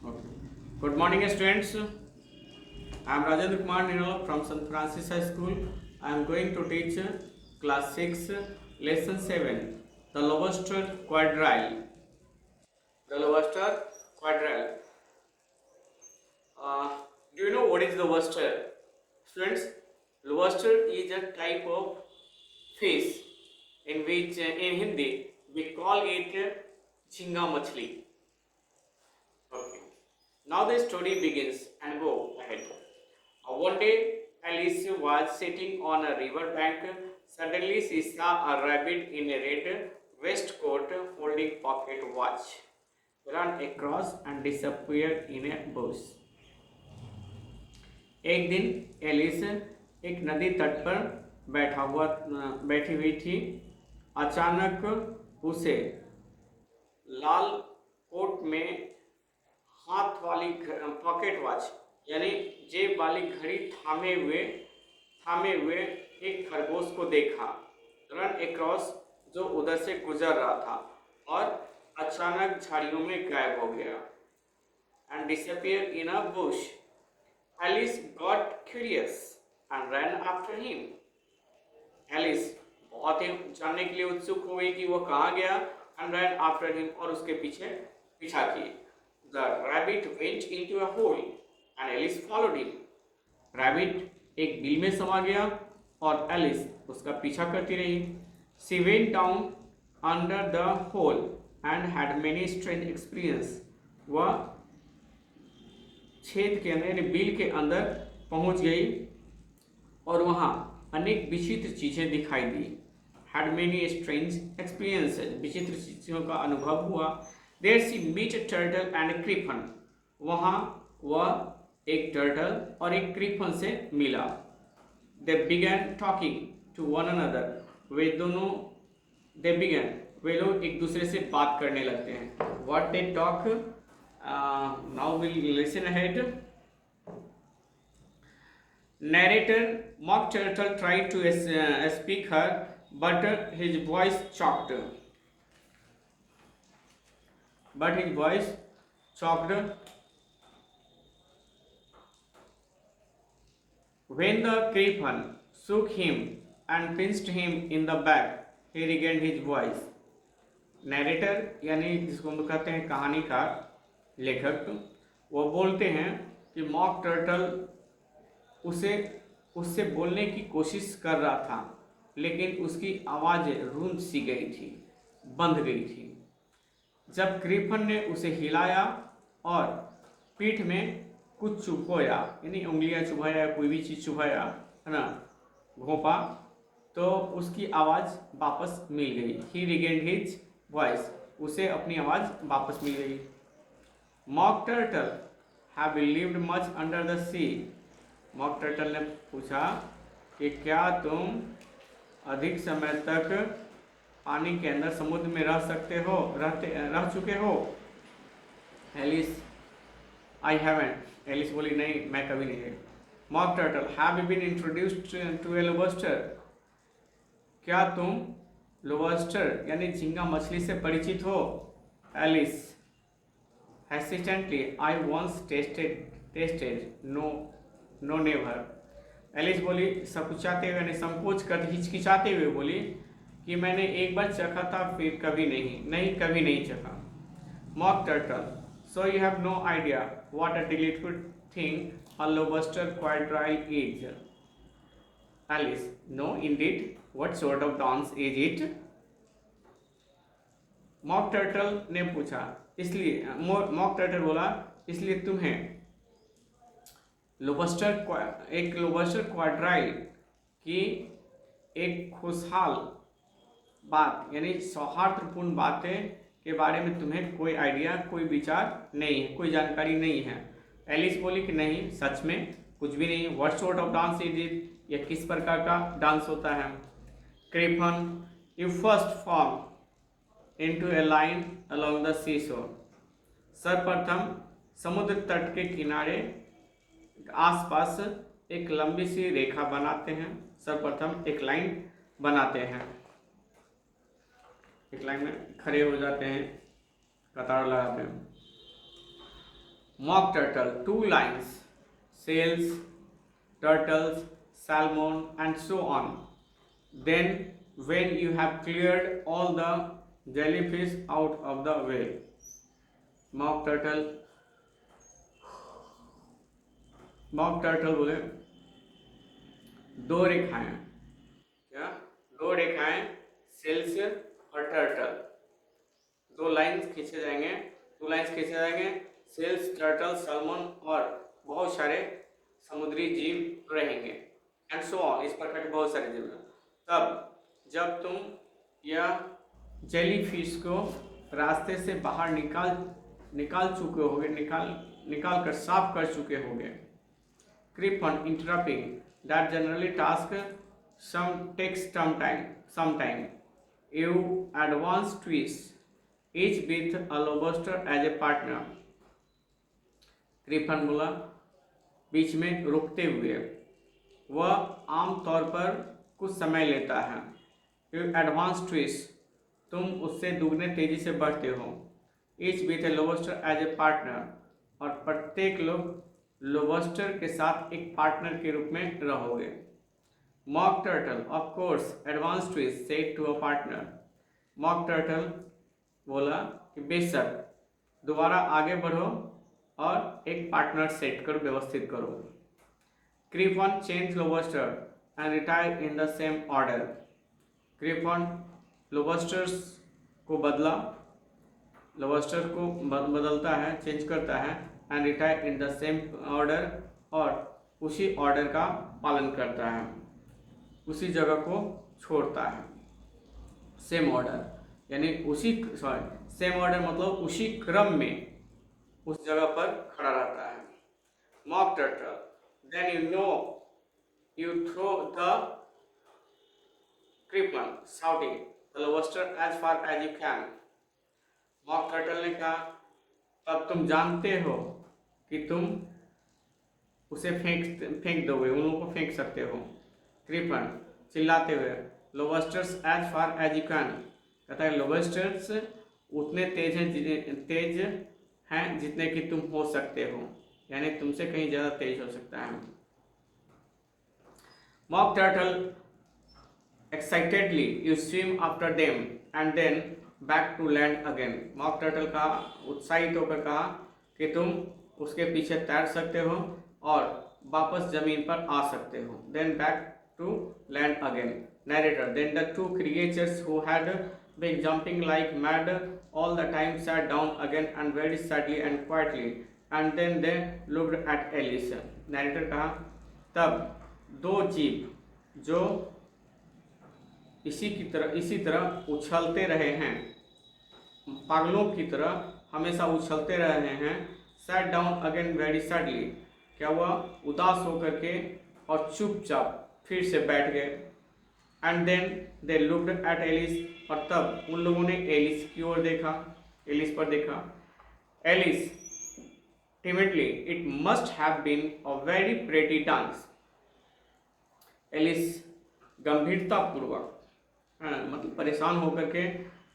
Okay. Good morning, students. I am Rajendra Kumar Nirmal from St. Francis High School. I am going to teach class 6, lesson 7, the Lobster Quadrille. The Lobster Quadrille. Uh, do you know what is lobster? Students, lobster is a type of fish in which in Hindi we call it झींगा मछली. Okay. Now the story begins and go ahead. One day, Alice was sitting on a river bank. Suddenly, she saw a rabbit in a red waistcoat holding pocket watch run across and disappear in a bush. एक दिन Alice एक नदी तट पर बैठी हुई थी. अचानक उसे लाल कोट में हाथ वाली पॉकेट वॉच यानी जेब वाली घड़ी थामे हुए एक खरगोश को देखा. रन एक्रॉस जो उधर से गुजर रहा था और अचानक झाड़ियों में गायब हो गया. And disappear in a bush. Alice got curious and run after him. Alice बहुत ही जानने के लिए उत्सुक हो गई कि वो कहाँ गया. एंड रन आफ्टर हिम और उसके पीछे पीछा की. The rabbit went into a hole and Alice followed him. Rabbit एक बिल में समा गया और एलिस उसका पीछा करती रही. She went down under the hole and had many strange experience. वह छेद के अंदर यानी बिल के अंदर पहुंच गई और वहां अनेक विचित्र चीजें दिखाई दी. Had many strange experiences. विचित्र चीजों का अनुभव हुआ. There she meet a turtle and a griffin. वहाँ वह एक टर्टल और एक ग्रिफन से मिला. They began talking to one another. वे लोग एक दूसरे से बात करने लगते हैं. What they talk? Now we'll listen ahead. Narrator: Mock Turtle tried to speak her, but his voice choked. When the griffin shook him and pinched him in the back, he regained his voice. Narrator यानी जिसको हम कहते हैं कहानीकार, लेखक, वो बोलते हैं कि मॉक टर्टल उससे बोलने की कोशिश कर रहा था, लेकिन उसकी आवाज़ रूंध सी गई थी, बंध गई थी. जब ग्रिफन ने उसे हिलाया और पीठ में कुछ चुभोया यानी उंगलियां चुभाया या कोई भी चीज़ चुभाया है ना, घोंपा, तो उसकी आवाज़ वापस मिल गई. He regained his voice. उसे अपनी आवाज़ वापस मिल गई. Mock turtle have lived much under the sea. Mock turtle ने पूछा कि क्या तुम अधिक समय तक पानी के अंदर समुद्र में रह चुके हो. Alice: I haven't. एलिस बोली नहीं, मैं कभी नहीं. Mock turtle: have you been introduced to a lobster. क्या तुम लोबस्टर यानी झींगा मछली से परिचित हो. Alice hesitantly: I once tasted no never. Alice बोली संकुचाते हुए यानी संकोच कर हिचकिचाते हुए बोली कि मैंने एक बार चखा था, फिर कभी नहीं चखा. Mock turtle: so you have no idea what a delightful thing a lobster quadrille is. Alice: no indeed. What sort of dance is it. Mock turtle ने पूछा, इसलिए मॉक टर्टल बोला, इसलिए तुम्हें एक लोबस्टर क्वाड्राइल की एक खुशहाल बात यानी सौहार्दपूर्ण बातें के बारे में तुम्हें कोई आइडिया, कोई विचार नहीं है, कोई जानकारी नहीं है. एलिस बोली कि नहीं, सच में कुछ भी नहीं. What sort of dance is it. यह किस प्रकार का डांस होता है. Gryphon: you first form into a line along the sea shore. सर्वप्रथम समुद्र तट के किनारे आसपास एक लंबी सी रेखा बनाते हैं. सर्वप्रथम एक लाइन बनाते हैं, एक लाइन में खड़े हो जाते हैं, कतार लगाते हैं. mock turtle 2 lines, sails, turtles, salmon, and so on. Then when you have cleared all the jellyfish out of the whale. mock turtle बोले दो रेखाएं, क्या दो रेखाएं सेल्स और टर्टल, दो लाइंस खींचे जाएंगे, दो लाइंस खींचे जाएंगे, सेल्स, टर्टल, सैल्मन और बहुत सारे समुद्री जीव रहेंगे एंड सो ऑन, इस प्रकार के बहुत सारे जीव। तब जब तुम यह जेलीफिश को रास्ते से बाहर निकाल चुके होगे, निकाल कर साफ कर चुके होगे। Crippen interrupting that generally task takes some time. You advance twist, each with a lobster as a partner. Crippen बोला बीच में रुकते हुए, वह आमतौर पर कुछ समय लेता है। You advance twist, तुम उससे दुगने तेजी से बढ़ते हो। Each with a lobster as a partner, और प्रत्येक लोग लोबस्टर के साथ एक पार्टनर के रूप में रहोगे। Mock turtle of course advance twist said to a partner. Mock turtle बोला कि बेशक दोबारा आगे बढ़ो और एक पार्टनर सेट करो, व्यवस्थित करो। Gryphon change lobster and retire in the same order. Gryphon lobsters को बदलता है, चेंज करता है and retire in the same order, और उसी ऑर्डर का पालन करता है, उसी जगह को छोड़ता है। सेम ऑर्डर यानी सेम ऑर्डर मतलब उसी क्रम में उस जगह पर खड़ा रहता है। Mock turtle then you throw the Gryphon shouting the lobster as far as you can. Mock turtle ने कहा तब तुम जानते हो कि तुम उसे फेंक दोगे, उन लोगों को फेंक सकते हो। क्रिपन चिल्लाते हुए lobsters as far as you can, कहता है लोबस्टर्स उतने तेज हैं जितने कि तुम हो सकते हो, यानी तुमसे कहीं ज़्यादा तेज हो सकता है। Mock turtle excitedly you swim after them and then back to land again. Mock turtle का उत्साहित होकर कहा कि तुम उसके पीछे तैर सकते हो और वापस जमीन पर आ सकते हो। Then back to land again. Narrator then the two creatures who had been jumping like mad all the time sat down again and very sadly and quietly and then they looked at Alice। Narrator कहा तब दो जीव जो इसी तरह उछलते रहे हैं, पागलों की तरह हमेशा उछलते रहे हैं। sat down again very sadly, क्या हुआ उदास होकर के और चुपचाप फिर से बैठ गए। and then they looked at Alice, और तब उन लोगों ने एलिस की ओर देखा, एलिस पर देखा। Alice timidly, it must have been a very pretty dance। Alice गंभीरतापूर्वक मतलब परेशान होकर के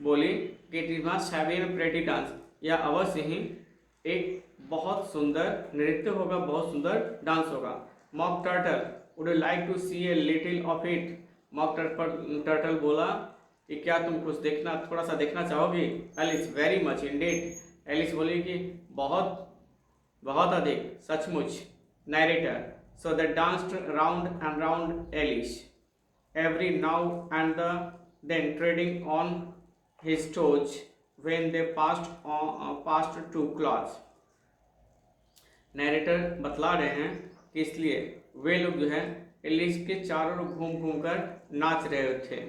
बोली कि it must have been pretty dance, यह अवश्य ही एक बहुत सुंदर नृत्य होगा, बहुत सुंदर डांस होगा। Mock turtle would you like to see a little of it. Mock turtle बोला कि क्या तुम कुछ थोड़ा सा देखना चाहोगी। Alice very much indeed. Alice बोली कि बहुत अधिक, सचमुच। Narrator so they danced round and round Alice, every now and then treading on his toes when they passed two claws। Narrator बतला रहे हैं कि इसलिए वे लोग जो है एलिस के चारों ओर घूम कर नाच रहे थे।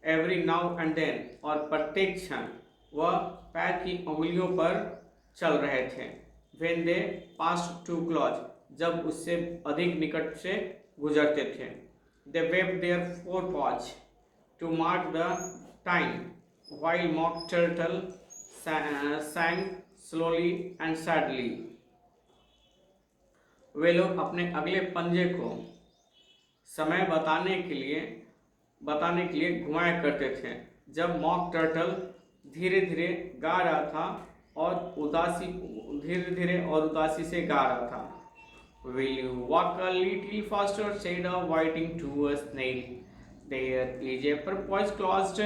एवरी नाउ एंड देन, और प्रत्येक क्षण वह पैर की उंगलियों पर चल रहे थे। when they passed two claws, जब उससे अधिक निकट से गुजरते थे। They waved their forepaws to mark the time, while Mock Turtle sang slowly and sadly। वे लोग अपने अगले पंजे को समय बताने के लिए घुमाया करते थे। जब मॉक टर्टल धीरे धीरे गा रहा था और उदासी धीरे धीरे और उदासी से गा रहा था। Will you walk a little faster? Said a whiting to a snail. There is a porpoise closed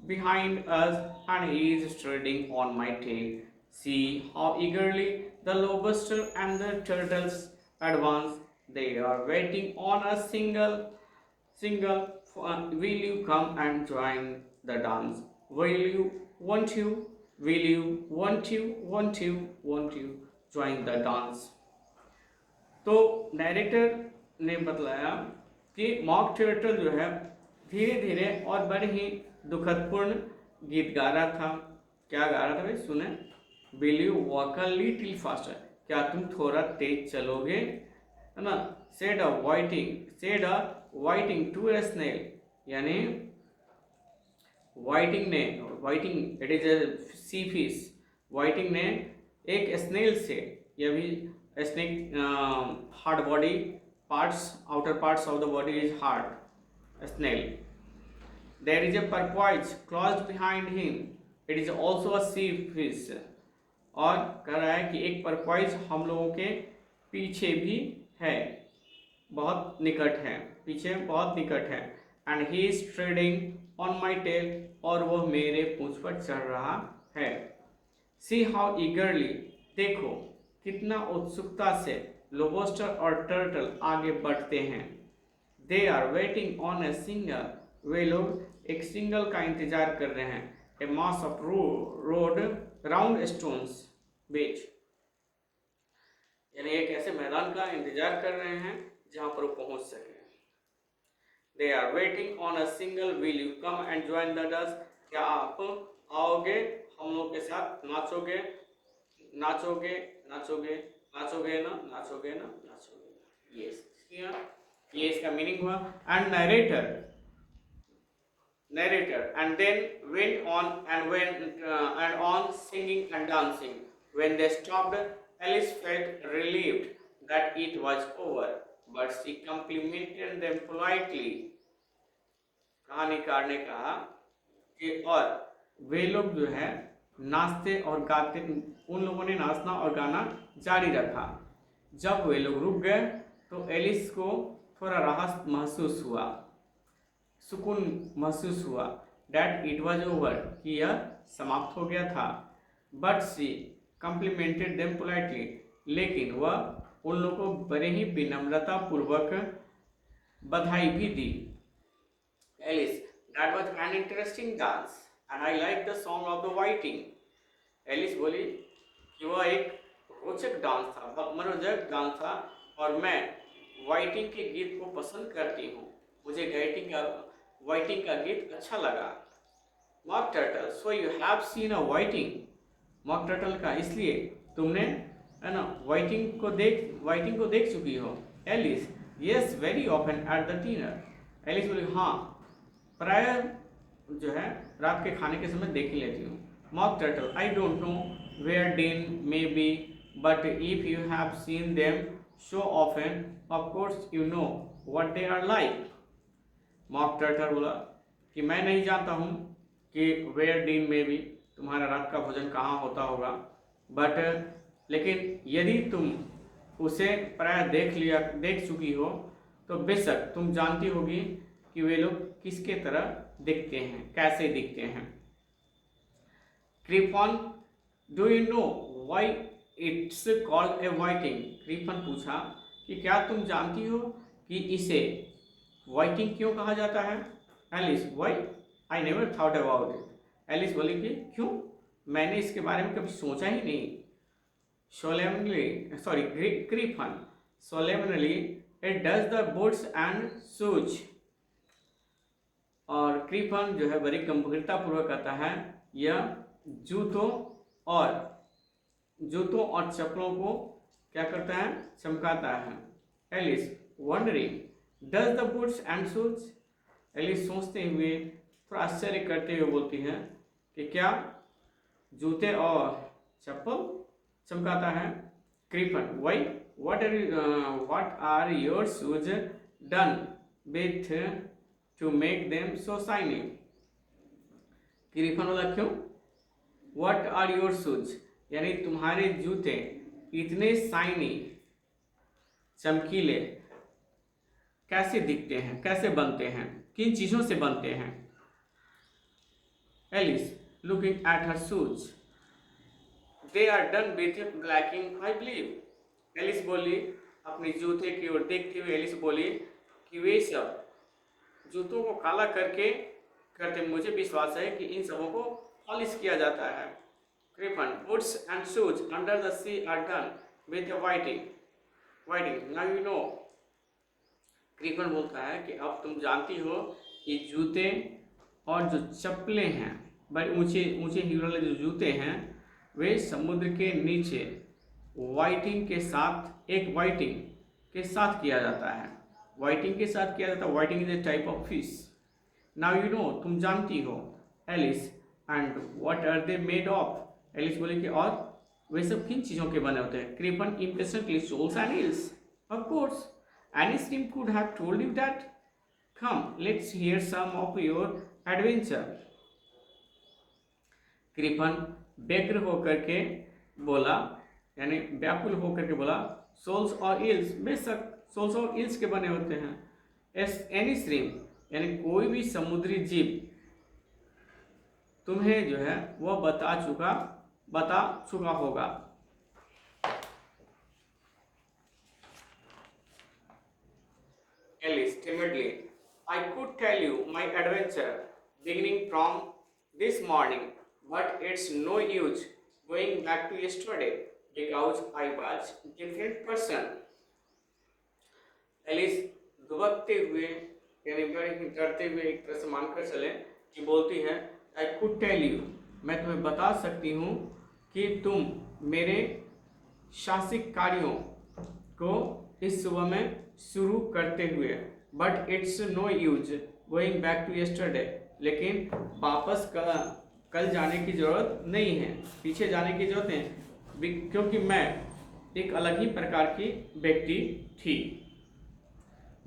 behind us, and he is treading on my tail. See how eagerly the lobster and the turtles advance. They are waiting on a single. Will you come and join the dance? Will you? Want you? Will you? Want you? Want you? Want you? Join the dance. तो director ने बतलाया कि mock theatre जो है धीरे धीरे और बड़े ही दुखदपूर्ण गीत गा रहा था। क्या गा रहा था भाई, सुने। Will you walk a little faster, क्या तुम थोड़ा तेज चलोगे, है ना। Said a whiting to a snail, यानी whiting it is a sea fish. Whiting ने एक स्नेल से, यह भी snake hard body parts, outer parts of the body is hard snail. There is a porpoise closed behind him, it is also a sea fish. और कह रहा है कि एक पर्पोइज हम लोगों के पीछे भी है, बहुत निकट है, पीछे बहुत निकट है। And he is treading on my tail, और वह मेरे पूंछ पर चढ़ रहा है। सी हाउ ईगरली, देखो कितना उत्सुकता से लोबस्टर और टर्टल आगे बढ़ते हैं। They are waiting on a single, वे लोग एक सिंगल का इंतजार कर रहे हैं। A mass of road round stones beach, यानी एक ऐसे मैदान का इंतजार कर रहे हैं जहां पर वो पहुंच सके। They are waiting on a shingle, will you come and join the dance, क्या आप आओगे हम लोग के साथ, नाचोगे नाचोगे नाचोगे नाचोगे ना, नाचोगे ना, नाचोगे ना। ये इसका मीनिंग हुआ। And narrator and then went on and on singing and dancing. When they stopped, Alice felt relieved that it was over, but she complimented them politely. कहानीकार ने कहा कि और वे लोग जो है नाचते और गाते, उन लोगों ने नाचना और गाना जारी रखा। जब वे लोग रुक गए तो एलिस को थोड़ा राहत महसूस हुआ, सुकून महसूस हुआ। डैट इट वॉज ओवर, कि यह समाप्त हो गया था। But she complimented them politely, लेकिन वह उन लोगों को बड़े ही विनम्रता पूर्वक बधाई भी दी। Alice, that was an interesting dance and I like the song of the whiting. Alice बोली कि वह एक रोचक डांस था, मनोरंजक डांस था, और मैं वाइटिंग के गीत को पसंद करती हूँ, मुझे वाइटिंग का गीत अच्छा लगा। Mock turtle, so you have seen a whiting. Mock turtle का, इसलिए तुमने, है ना, वाइटिंग को देख चुकी हो। Alice, yes very often at the dinner. Alice बोली हाँ, प्राय जो है रात के खाने के समय देख ही लेती हूँ। Mock turtle, I don't know where dinn may be, but if you have seen them so often, of course you know what they are like. Mock turtle बोला कि मैं नहीं जानता हूँ कि वेयर डीन में भी, तुम्हारा रात का भोजन कहाँ होता होगा, बट लेकिन यदि तुम उसे प्राय देख चुकी हो तो बेशक तुम जानती होगी कि वे लोग किसके तरह दिखते हैं, कैसे दिखते हैं। Gryphon, do you know why it's called a whiting. Gryphon पूछा कि क्या तुम जानती हो कि इसे वाइटिंग क्यों कहा जाता है। Alice, why, I never thought about it. Alice बोली कि क्यों, मैंने इसके बारे में कभी सोचा ही नहीं। Gryphon, solemnly it does the boots and shoes. और क्रिफन जो है बड़ी गंभीरता पूर्वक कहता है, यह जूतों और चप्पलों को क्या करता है, चमकाता है। Alice, wondering, does the boots and shoes. Alice सोचते हुए, थोड़ा आश्चर्य करते हुए बोलती है कि क्या जूते और चप्पल चमकाता है। Gryphon, why, what are your shoes done with to make them so shiny. Gryphon बोला क्यों, व्हाट आर योर शूज, यानी तुम्हारे जूते इतने शाइनी, चमकीले कैसे दिखते हैं, कैसे बनते हैं, किन चीज़ों से बनते हैं? Alice looking at her shoes, they are done with blacking I believe. Alice बोली, अपने जूते की ओर देखते हुए एलिस बोली कि वे सब जूतों को काला करते मुझे विश्वास है कि इन सबों को पॉलिश किया जाता है। Gryphon boots and shoes under the sea are done with whiting now you know. Gryphon बोलता है कि अब तुम जानती हो कि जूते और जो चप्पलें हैं, बड़े ऊंचे ऊंचे हील वाले जो जूते हैं, वे समुद्र के नीचे वाइटिंग के साथ किया जाता है। वाइटिंग के साथ किया जाता है। Whiting is a type of fish. Now you know, तुम जानती हो। Alice and what are they made of. Alice बोले कि और वे सब किन चीज़ों के बने होते हैं? Gryphon impatiently soles and heels. Of course any stream could have told you that. Come, let's hear some of your adventure. क्रिपन व्यग्र होकर के बोला, यानी व्याकुल होकर के बोला, सोल्स और इल्स, बेशक सोल्स और इल्स के बने होते हैं। एनी स्ट्रीम, यानी कोई भी समुद्री जीव तुम्हें जो है वह बता चुका होगा। Alice timidly, I could tell you my adventure beginning from this morning, but it's no use going back to yesterday because I was a different person. Alice दुबकते हुए, यानी बड़े ही डरते हुए, एक तरह से मानकर चले कि बोलती है, I could tell you, मैं तुम्हें बता सकती हूँ कि तुम मेरे शासिक कार्यों को इस सुबह में शुरू करते हुए, but it's no use going back to yesterday, लेकिन वापस कल जाने की जरूरत नहीं है, पीछे जाने की जरूरत नहीं, क्योंकि मैं एक अलग ही प्रकार की व्यक्ति थी।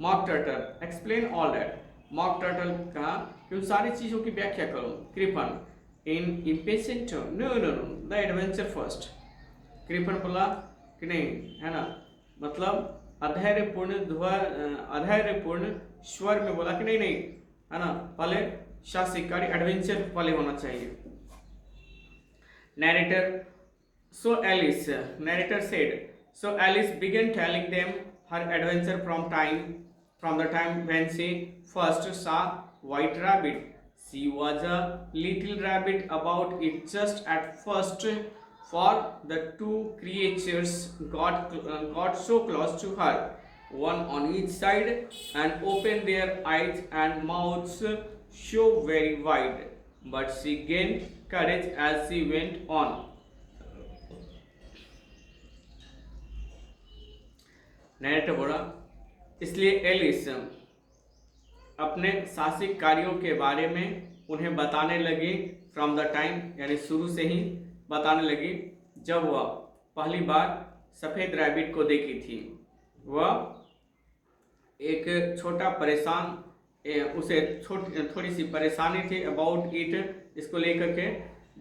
Mock turtle explain all that. Mock turtle कहा कि उन सारी चीज़ों की व्याख्या करो। Gryphon in impatient, no no no the adventure first. Gryphon बोला कि नहीं, है ना, मतलब अधैर्यपूर्ण स्वर में बोला कि नहीं नहीं, है ना, पहले शासिक कार्य एडवेंचर पहले होना चाहिए। Narrator said, so Alice began telling them her adventure from the time when she first saw White Rabbit. She was a little rabbit about it just at first, for the two creatures got so close to her, one on each side, and opened their eyes and mouths so very wide. But she gained courage as she went on. Narrator बोला, इसलिए Alice अपने साहसिक कार्यों के बारे में उन्हें बताने लगी फ्रॉम द टाइम, यानी शुरू से ही बताने लगी जब वह पहली बार सफ़ेद रैबिट को देखी थी। वह एक छोटा परेशान, उसे थोड़ी सी परेशानी थी अबाउट इट, इसको लेकर के,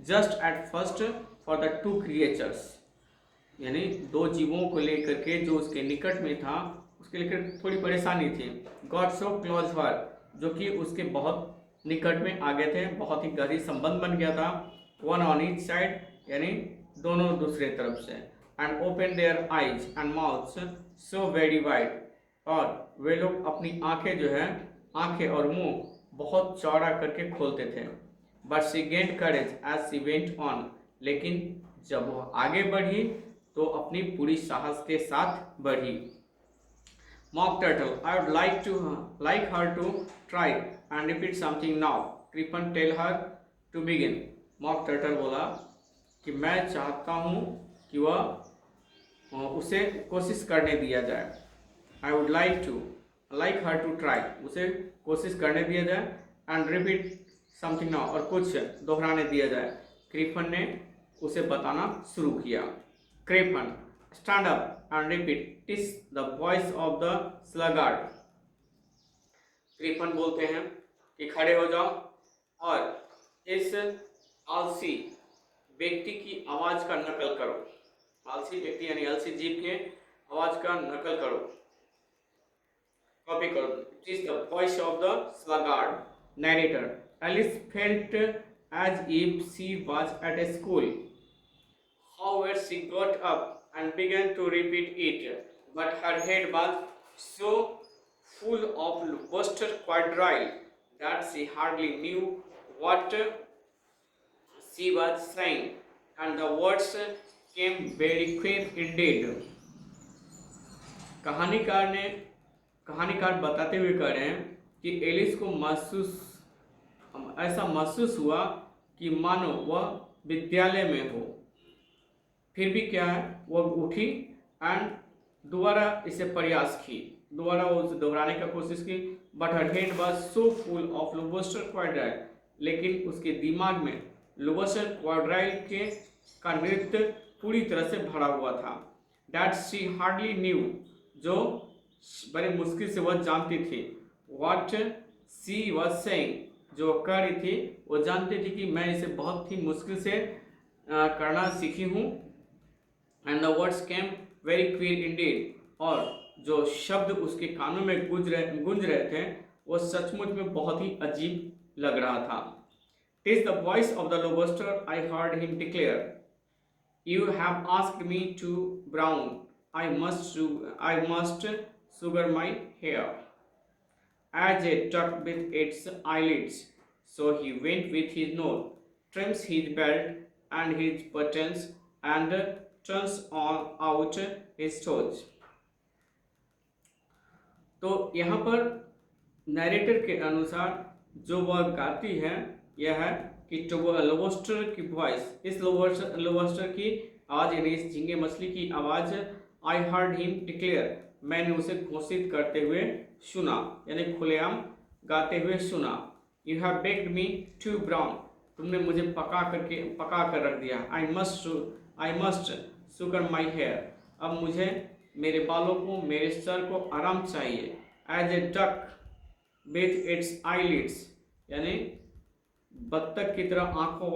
just at first for the two creatures, यानी दो जीवों को लेकर के जो उसके निकट में था, उसके लेकर थोड़ी परेशानी थी। गॉट सो क्लोज हर, जो कि उसके बहुत निकट में आ गए थे, बहुत ही गहरी संबंध बन गया था। वन ऑन ईच साइड, यानी दोनों दूसरे तरफ से। And open their eyes and mouths so very wide, और वे लोग अपनी आंखें जो है, आंखें और मुंह बहुत चौड़ा करके खोलते थे। But she gained courage as she went on, लेकिन जब वो आगे बढ़ी तो अपनी पूरी साहस के साथ बढ़ी। Mock turtle, I would like her to try and repeat something now. Gryphon tell her to begin. Mock turtle बोला कि मैं चाहता हूँ कि वह उसे कोशिश करने दिया जाए। I would like her to try, उसे कोशिश करने दिया जाए, एंड रिपीट समथिंग नाउ, और कुछ दोहराने दिया जाए। क्रिपन ने उसे बताना शुरू किया। क्रिपन, stand up and repeat, "'tis the voice of the sluggard." क्रिपन बोलते हैं कि खड़े हो जाओ और इस आलसी व्यक्ति की आवाज का नकल करो। आलसी व्यक्ति यानी आलसी जीव के आवाज का नकल करो, कॉपी करो। It is the voice of the sluggard. Narrator. Alice felt as if she was at a school. However, she got up and began to repeat it, but her head was so full of Buster quadrille that she hardly knew what she was saying, and the words came very queer indeed. कहानीकार बताते हुए कह रहे हैं कि Alice को ऐसा महसूस हुआ कि मानो वह विद्यालय में हो। फिर भी क्या है, वह उठी एंड दोबारा इसे प्रयास की, दोबारा उसे दोहराने का कोशिश की। But her head was so full of lobster quadrille, लेकिन उसके दिमाग में लोबस्टर क्वाड्राइल के का नृत्य पूरी तरह से भरा हुआ था। डैट शी हार्डली न्यू, जो बड़े मुश्किल से वह जानती थी। व्हाट सी वाज सेइंग, जो कह रही थी वो जानती थी कि मैं इसे बहुत ही मुश्किल से करना सीखी हूँ। And the words came very queer Indeed, और जो शब्द उसके कानों में गूंज रहे थे वो सचमुच में बहुत ही अजीब लग रहा था। It is the voice of the lobster, I heard him declare, you have asked me to brown, I must sugar my hair as a duck with its eyelids. So he went with his nose, trims his belt and his buttons, and turns out his toes. तो यहाँ पर narrator के अनुसार जो वह गाती है यह है कि लोबस्टर की वॉइस, इस लोबस्टर की आवाज़ यानी इस झींगे मछली की आवाज़, आई हर्ड हिम डिक्लेयर, मैंने उसे घोषित करते हुए सुना, यानी खुलेआम गाते हुए सुना। You have baked me to brown, तुमने मुझे पका कर रख दिया। I must sugar my hair, अब मुझे मेरे बालों को, मेरे सर को आराम चाहिए। As a duck with its eyelids, यानी बत्तख की तरह आंखों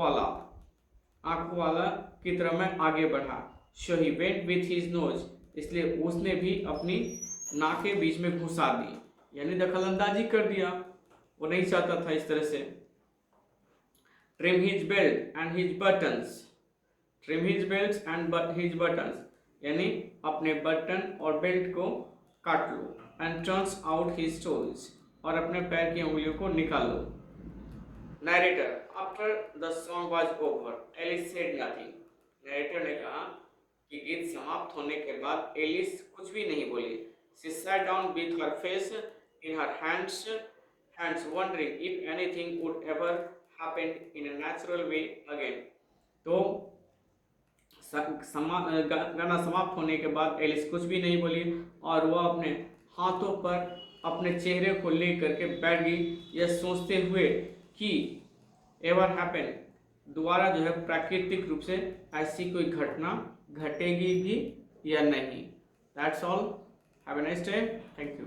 वाला की तरह मैं आगे बढ़ा। So he went with his nose, इसलिए उसने भी अपनी नाक के बीच में घुसा दी, यानी दखलंदाजी कर दिया, वो नहीं चाहता था इस तरह से। Trim his belt and his buttons, trim his belt and his buttons, यानी अपने बटन और बेल्ट को काट लो। And turns out his toes, और अपने पैर की उंगलियों को निकालो। Narrator, after the song was over, Alice said nothing, narrator ने कहा कि गीत समाप्त होने के बाद एलिस कुछ भी नहीं बोली। She sat down with her face in her hands wondering if anything would ever happen in a natural way again. तो गाना समाप्त होने के बाद एलिस कुछ भी नहीं बोली और वह अपने हाथों पर अपने चेहरे को ले करके बैठ गई, यह सोचते हुए कि एवर हैपन, दोबारा जो है प्राकृतिक रूप से ऐसी कोई घटना घटेगी भी या नहीं। That's all, have a nice day, thank you.